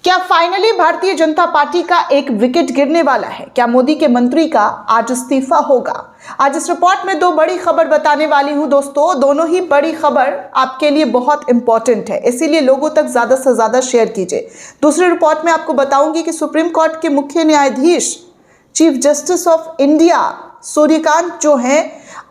क्या finally Bharatiya Janata party का एक विकेट गिरने वाला है? क्या मोदी के मंत्री का आज इस्तीफा होगा? आज इस रिपोर्ट में दो बड़ी खबर बताने वाली हूं दोस्तों। दोनों ही बड़ी खबर आपके लिए बहुत इंपॉर्टेंट है, इसीलिए लोगों तक ज्यादा से ज्यादा शेयर कीजिए। दूसरी रिपोर्ट में आपको बताऊंगी कि सुप्रीम कोर्ट के मुख्य न्यायाधीश chief justice of India Suryakant जो हैं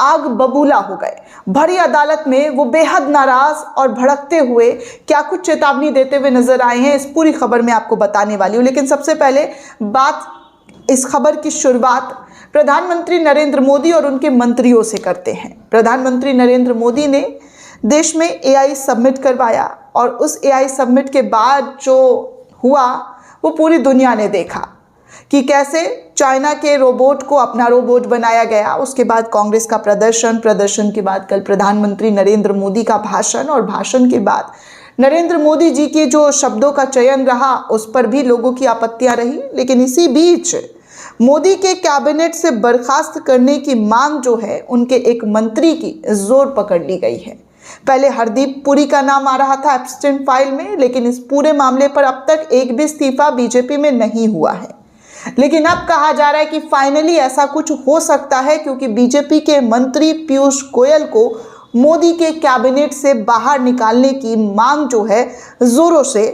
आग बबूला हो गए। भरी अदालत में वो बेहद नाराज और भड़कते हुए क्या कुछ चेतावनी देते हुए नजर आए हैं, इस पूरी खबर में आपको बताने वाली हूं। लेकिन सबसे पहले इस खबर की शुरुआत प्रधानमंत्री नरेंद्र मोदी और उनके मंत्रियों से करते हैं। प्रधानमंत्री नरेंद्र मोदी ने देश में एआई सबमिट करवाया और उस एआई सबमिट के बाद जो हुआ वो पूरी दुनिया ने देखा कि कैसे चाइना के रोबोट को अपना रोबोट बनाया गया। उसके बाद कांग्रेस का प्रदर्शन के बाद कल प्रधानमंत्री नरेंद्र मोदी का भाषण, और भाषण के बाद नरेंद्र मोदी जी के जो शब्दों का चयन रहा उस पर भी लोगों की आपत्तियां रही। लेकिन इसी बीच मोदी के कैबिनेट से बर्खास्त करने की मांग जो है उनके एक मंत्री की जोर पकड़ ली गई है। पहले हरदीप पुरी का नाम आ रहा था एब्स्टेंट फाइल में, लेकिन इस पूरे मामले पर अब तक एक भी इस्तीफा बीजेपी में नहीं हुआ है। लेकिन अब कहा जा रहा है कि फाइनली ऐसा कुछ हो सकता है, क्योंकि बीजेपी के मंत्री पीयूष गोयल को मोदी के कैबिनेट से बाहर निकालने की मांग जो है जोरों से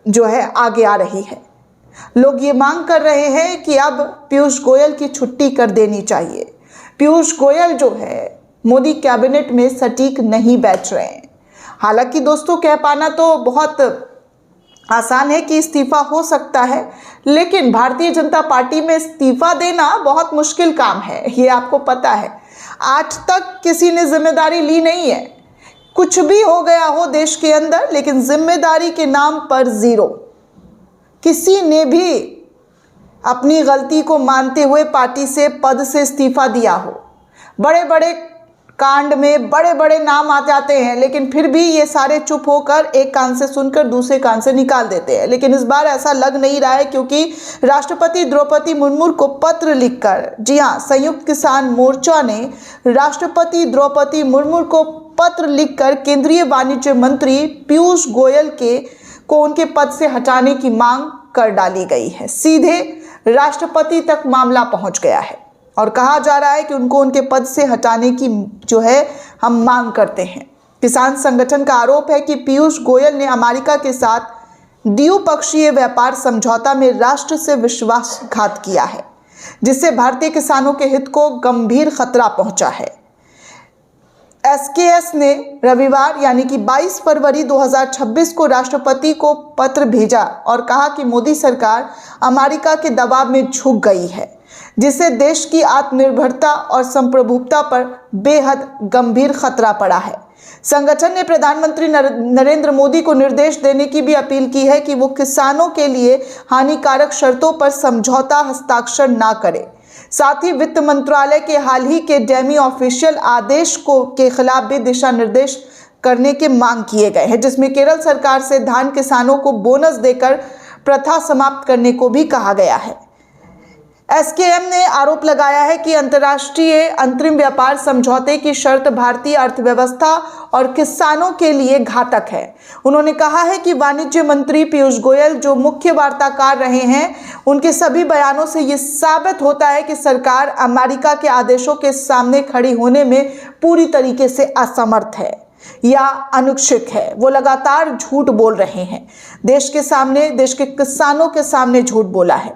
जो है आगे आ रही है। लोग ये मांग कर रहे हैं कि अब पीयूष गोयल की छुट्टी कर देनी चाहिए। पीयूष गोयल जो है मोदी कैबिनेट में सटीक नहीं बैठ रहे हैं। हालांकि दोस्तों कह पाना तो बहुत आसान है कि इस्तीफा हो सकता है, लेकिन भारतीय जनता पार्टी में इस्तीफा देना बहुत मुश्किल काम है, ये आपको पता है। आज तक किसी ने जिम्मेदारी ली नहीं है। कुछ भी हो गया हो देश के अंदर, लेकिन जिम्मेदारी के नाम पर जीरो। किसी ने भी अपनी गलती को मानते हुए पार्टी से पद से इस्तीफा दिया हो। बड़े बड़े कांड में बड़े बड़े नाम आ जाते हैं, लेकिन फिर भी ये सारे चुप होकर एक कान से सुनकर दूसरे कान से निकाल देते हैं। लेकिन इस बार ऐसा लग नहीं रहा है, क्योंकि राष्ट्रपति द्रौपदी मुर्मू को पत्र लिखकर, जी हाँ, संयुक्त किसान मोर्चा ने राष्ट्रपति द्रौपदी मुर्मू को पत्र लिखकर केंद्रीय वाणिज्य मंत्री पीयूष गोयल को उनके पद से हटाने की मांग कर डाली गई है। सीधे राष्ट्रपति तक मामला पहुंच गया है और कहा जा रहा है कि उनको उनके पद से हटाने की जो है हम मांग करते हैं। किसान संगठन का आरोप है कि पीयूष गोयल ने अमेरिका के साथ द्विपक्षीय व्यापार समझौता में राष्ट्र से विश्वासघात किया है, जिससे भारतीय किसानों के हित को गंभीर खतरा पहुंचा है। एसकेएस ने रविवार यानी कि 22 फरवरी 2026 को राष्ट्रपति को पत्र भेजा और कहा कि मोदी सरकार अमेरिका के दबाव में झुक गई है, जिससे देश की आत्मनिर्भरता और संप्रभुता पर बेहद गंभीर खतरा पड़ा है। संगठन ने प्रधानमंत्री नरेंद्र मोदी को निर्देश देने की भी अपील की है कि वो किसानों के लिए हानिकारक शर्तों पर समझौता हस्ताक्षर ना करे। साथ ही वित्त मंत्रालय के हाल ही के डेमी ऑफिशियल आदेश के खिलाफ भी दिशा निर्देश करने की मांग किए गए हैं, जिसमें केरल सरकार से धान किसानों को बोनस देकर प्रथा समाप्त करने को भी कहा गया है। एसकेएम ने आरोप लगाया है कि अंतर्राष्ट्रीय अंतरिम व्यापार समझौते की शर्त भारतीय अर्थव्यवस्था और किसानों के लिए घातक है। उन्होंने कहा है कि वाणिज्य मंत्री पीयूष गोयल जो मुख्य वार्ताकार रहे हैं, उनके सभी बयानों से ये साबित होता है कि सरकार अमेरिका के आदेशों के सामने खड़ी होने में पूरी तरीके से असमर्थ है या अनुक्षिक है। वो लगातार झूठ बोल रहे हैं, देश के किसानों के सामने झूठ बोला है।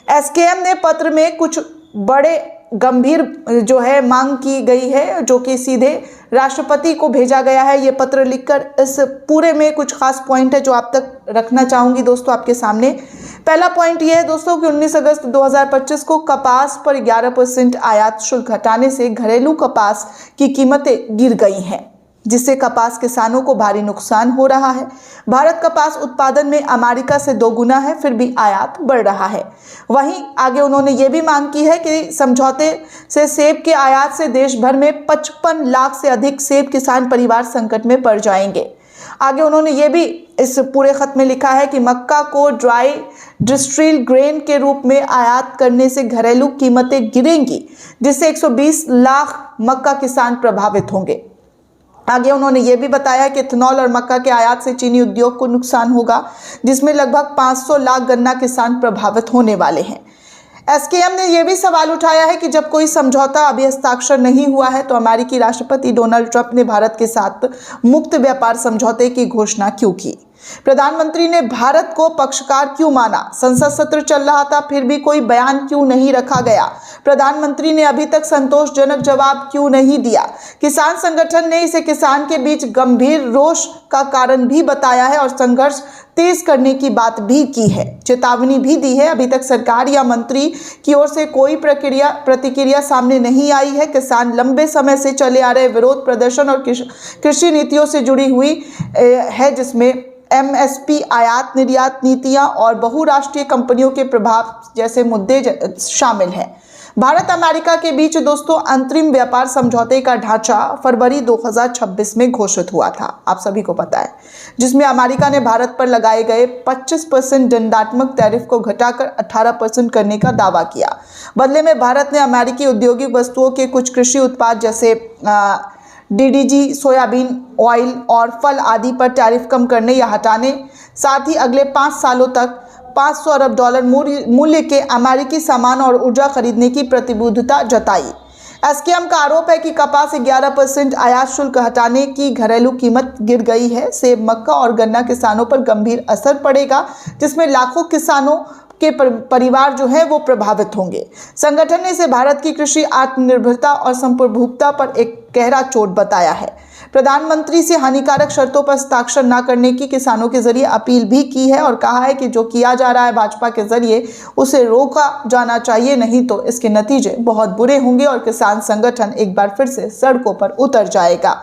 एसकेएम ने पत्र में कुछ बड़े गंभीर जो है मांग की गई है, जो कि सीधे राष्ट्रपति को भेजा गया है। ये पत्र लिखकर इस पूरे में कुछ खास पॉइंट है जो आप तक रखना चाहूँगी दोस्तों आपके सामने। पहला पॉइंट ये है दोस्तों कि 19 अगस्त 2025 को कपास पर 11% आयात शुल्क हटाने से घरेलू कपास की कीमतें गिर गई हैं, जिससे कपास किसानों को भारी नुकसान हो रहा है। भारत कपास उत्पादन में अमेरिका से 2 गुना है, फिर भी आयात बढ़ रहा है। वहीं आगे उन्होंने ये भी मांग की है कि समझौते से सेब के आयात से देश भर में 55 लाख से अधिक सेब किसान परिवार संकट में पड़ जाएंगे। आगे उन्होंने ये भी इस पूरे खत में लिखा है कि मक्का को ड्राई डिस्टिल्ड ग्रेन के रूप में आयात करने से घरेलू कीमतें गिरेंगी, जिससे 120 लाख मक्का किसान प्रभावित होंगे। आगे उन्होंने ये भी बताया कि इथेनॉल और मक्का के आयात से चीनी उद्योग को नुकसान होगा, जिसमें लगभग 500 लाख गन्ना किसान प्रभावित होने वाले हैं। एसकेएम ने यह भी सवाल उठाया है कि जब कोई समझौता अभी हस्ताक्षर नहीं हुआ है तो अमेरिकी राष्ट्रपति डोनाल्ड ट्रंप ने भारत के साथ मुक्त व्यापार समझौते की घोषणा क्यों की? प्रधानमंत्री ने भारत को पक्षकार क्यों माना? संसद सत्र चल रहा था फिर भी कोई बयान क्यों नहीं रखा गया? प्रधानमंत्री ने अभी तक संतोषजनक जवाब क्यों नहीं दिया? किसान संगठन ने इसे किसान के बीच गंभीर रोष का कारण भी बताया है और संघर्ष तेज करने की बात भी की है, चेतावनी भी दी है। अभी तक सरकार या मंत्री की ओर से कोई प्रतिक्रिया सामने नहीं आई है। किसान लंबे समय से चले आ रहे विरोध प्रदर्शन और कृषि नीतियों से जुड़ी हुई है, जिसमें एमएसपी, आयात निर्यात नीतियां और बहुराष्ट्रीय कंपनियों के प्रभाव जैसे मुद्दे शामिल हैं। भारत अमेरिका के बीच दोस्तों अंतरिम व्यापार समझौते का ढांचा फरवरी 2026 में घोषित हुआ था, आप सभी को पता है, जिसमें अमेरिका ने भारत पर लगाए गए 25% दंडात्मक टैरिफ को घटाकर 18% करने का दावा किया। बदले में भारत ने अमेरिकी औद्योगिक वस्तुओं के कुछ कृषि उत्पाद जैसे डीडीजी, सोयाबीन ऑयल और फल आदि पर टैरिफ कम करने या हटाने, साथ ही अगले 5 सालों तक $500 अरब मूल्य के अमेरिकी सामान और ऊर्जा खरीदने की प्रतिबद्धता जताई। एसकेएम का आरोप है कि कपास से 11% आयात शुल्क हटाने की घरेलू कीमत गिर गई है। सेब, मक्का और गन्ना किसानों पर गंभीर असर पड़ेगा, जिसमें लाखों किसानों के परिवार जो है वो प्रभावित होंगे। संगठन ने इसे भारत की कृषि आत्मनिर्भरता और संप्रभुता पर एक गहरा चोट बताया है। प्रधानमंत्री से हानिकारक शर्तों पर हस्ताक्षर न करने की किसानों के जरिए अपील भी की है और कहा है कि जो किया जा रहा है भाजपा के जरिए उसे रोका जाना चाहिए, नहीं तो इसके नतीजे बहुत बुरे होंगे और किसान संगठन एक बार फिर से सड़कों पर उतर जाएगा।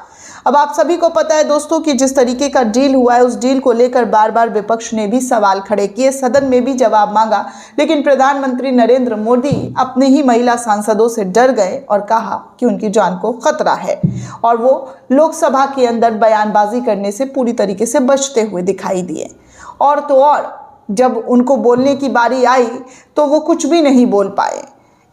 अब आप सभी को पता है दोस्तों कि जिस तरीके का डील हुआ है उस डील को लेकर बार बार विपक्ष ने भी सवाल खड़े किए, सदन में भी जवाब मांगा, लेकिन प्रधानमंत्री नरेंद्र मोदी अपने ही महिला सांसदों से डर गए और कहा कि उनकी जान को खतरा है और वो लोकसभा के अंदर बयानबाजी करने से पूरी तरीके से बचते हुए दिखाई दिए। और तो और जब उनको बोलने की बारी आई तो वो कुछ भी नहीं बोल पाए।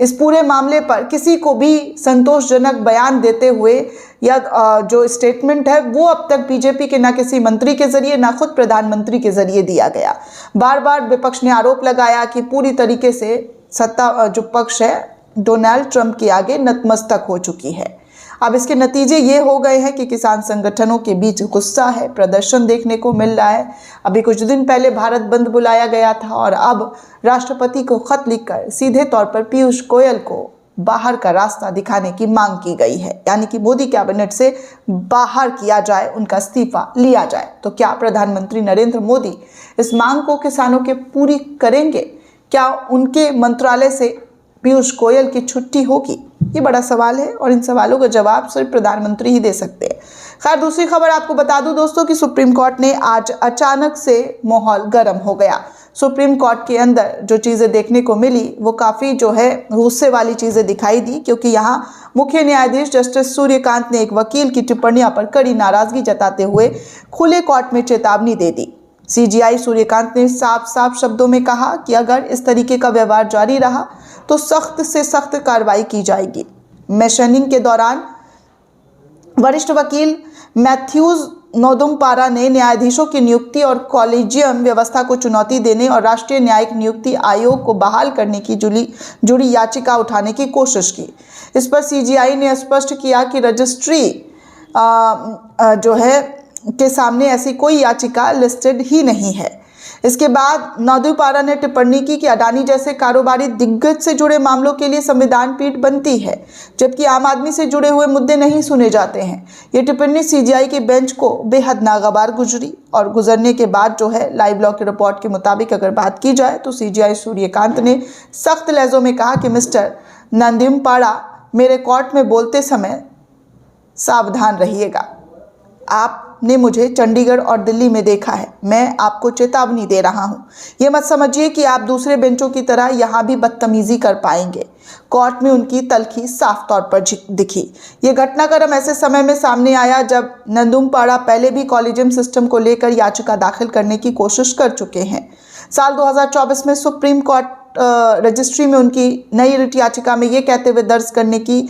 इस पूरे मामले पर किसी को भी संतोषजनक बयान देते हुए या जो स्टेटमेंट है वो अब तक बीजेपी के ना किसी मंत्री के जरिए ना खुद प्रधानमंत्री के जरिए दिया गया। बार बार विपक्ष ने आरोप लगाया कि पूरी तरीके से सत्ता जो पक्ष है डोनाल्ड ट्रंप के आगे नतमस्तक हो चुकी है। अब इसके नतीजे ये हो गए हैं कि किसान संगठनों के बीच गुस्सा है, प्रदर्शन देखने को मिल रहा है। अभी कुछ दिन पहले भारत बंद बुलाया गया था और अब राष्ट्रपति को खत लिखकर सीधे तौर पर पीयूष गोयल को बाहर का रास्ता दिखाने की मांग की गई है, यानी कि मोदी कैबिनेट से बाहर किया जाए, उनका इस्तीफा लिया जाए। तो क्या प्रधानमंत्री नरेंद्र मोदी इस मांग को किसानों के पूरी करेंगे? क्या उनके मंत्रालय से पीयूष गोयल की छुट्टी होगी? ये बड़ा सवाल है और इन सवालों का जवाब सिर्फ प्रधानमंत्री ही दे सकते हैं। खैर, दूसरी खबर आपको बता दूं दोस्तों कि सुप्रीम कोर्ट ने आज अचानक से माहौल गर्म हो गया। सुप्रीम कोर्ट के अंदर जो चीज़ें देखने को मिली वो काफ़ी जो है गुस्से वाली चीज़ें दिखाई दी, क्योंकि यहाँ मुख्य न्यायाधीश जस्टिस सूर्यकांत ने एक वकील की टिप्पणियों पर कड़ी नाराजगी जताते हुए खुले कोर्ट में चेतावनी दे दी। सीजीआई सूर्यकांत ने साफ साफ शब्दों में कहा कि अगर इस तरीके का व्यवहार जारी रहा तो सख्त से सख्त कार्रवाई की जाएगी। मेशनिंग के दौरान वरिष्ठ वकील मैथ्यूज नोदुमपारा ने न्यायाधीशों की नियुक्ति और कॉलेजियम व्यवस्था को चुनौती देने और राष्ट्रीय न्यायिक नियुक्ति आयोग को बहाल करने की जुड़ी याचिका उठाने की कोशिश की। इस पर सीजीआई ने स्पष्ट किया कि रजिस्ट्री जो है के सामने ऐसी कोई याचिका लिस्टेड ही नहीं है। इसके बाद नोदुमपारा ने टिप्पणी की कि अडानी जैसे कारोबारी दिग्गज से जुड़े मामलों के लिए संविधान पीठ बनती है, जबकि आम आदमी से जुड़े हुए मुद्दे नहीं सुने जाते हैं। ये टिप्पणी सीजीआई के बेंच को बेहद नागवार गुजरी और गुजरने के बाद जो है लाइव लॉ की रिपोर्ट के मुताबिक अगर बात की जाए तो सीजीआई सूर्यकांत ने सख्त लहजों में कहा कि मिस्टर नोदुमपारा, मेरे कोर्ट में बोलते समय सावधान रहिएगा। आपने मुझे चंडीगढ़ और दिल्ली में देखा है, मैं आपको चेतावनी दे रहा हूं। ये मत समझिए कि आप दूसरे बेंचों की तरह यहां भी बदतमीजी कर पाएंगे। कोर्ट में उनकी तल्खी साफ तौर पर दिखी। ये घटनाक्रम ऐसे समय में सामने आया जब नोदुमपारा पहले भी कॉलेजियम सिस्टम को लेकर याचिका दाखिल करने की कोशिश कर चुके हैं। साल 2024 में सुप्रीम कोर्ट रजिस्ट्री में उनकी नई रिट याचिका में ये कहते हुए दर्ज करने की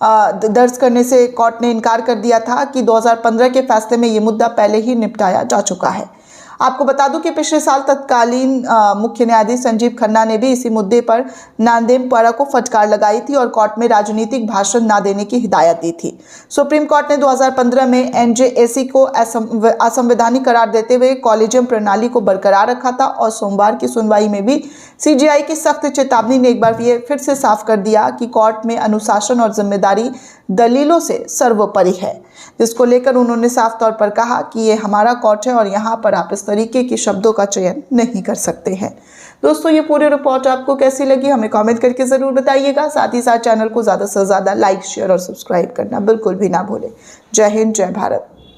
दर्ज करने से कोर्ट ने इनकार कर दिया था कि 2015 के फैसले में ये मुद्दा पहले ही निपटाया जा चुका है। आपको बता दूं कि पिछले साल तत्कालीन मुख्य न्यायाधीश संजीव खन्ना ने भी इसी मुद्दे पर नामदेवपारा को फटकार लगाई थी और कोर्ट में राजनीतिक भाषण न देने की हिदायत दी थी। सुप्रीम कोर्ट ने 2015 में एनजेएसी को असंवैधानिक करार देते हुए कॉलेजियम प्रणाली को बरकरार रखा था और सोमवार की सुनवाई में भी सीजेआई की सख्त चेतावनी ने एक बार फिर से साफ कर दिया कि कोर्ट में अनुशासन और जिम्मेदारी दलीलों से सर्वोपरि है, जिसको लेकर उन्होंने साफ तौर पर कहा कि ये हमारा कोर्ट है और यहाँ पर आप इस तरीके के शब्दों का चयन नहीं कर सकते हैं। दोस्तों, ये पूरी रिपोर्ट आपको कैसी लगी हमें कमेंट करके ज़रूर बताइएगा। साथ ही साथ चैनल को ज़्यादा से ज़्यादा लाइक, शेयर और सब्सक्राइब करना बिल्कुल भी ना भूलें। जय हिंद, जय भारत।